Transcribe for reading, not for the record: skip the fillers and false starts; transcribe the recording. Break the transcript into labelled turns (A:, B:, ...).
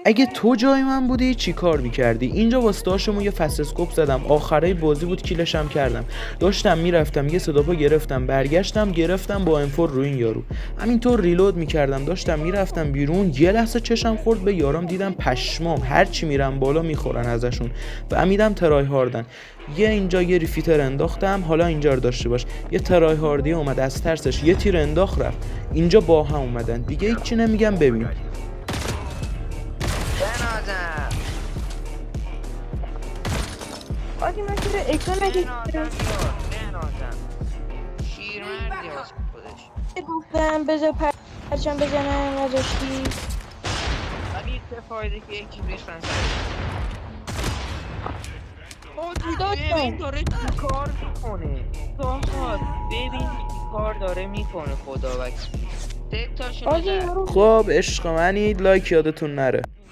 A: اگه تو جای من بودی چی کار میکردی؟ اینجا واسطاشمو یه فسسکوپ زدم، آخرای بازی بود کیلشم کردم، داشتم میرفتم یه صداپا گرفتم، برگشتم گرفتم با انفور رو این یارو، همینطور ریلود میکردم، داشتم میرفتم بیرون، یه لحظه چشم خورد به یارام، دیدم پشمام هرچی میرم بالا میخورن ازشون، فهمیدم ترای هاردن. یه اینجا یه ریفیتر انداختم، حالا اینجا رو داشته باش، یه ترای هاردی اومد از ترسش یه تیر انداخت رفت. اینجا با هم اومدن دیگه، هیچی نمیگم. ببین
B: آدی من چرا اکران نگیستم
C: شیرمردی واسه خودش.
B: گفتم بذار پرچم بزنم نذاشتی.
C: ولی چه فایده که یکی ریختن سر ببین داره چی کار میکنه ساهار، ببین چی کار داره میکنه خدا وکیلی. سه تاشونو
B: آدی
C: زد.
B: یارو
A: خب عشق منید، لایک یادتون نره.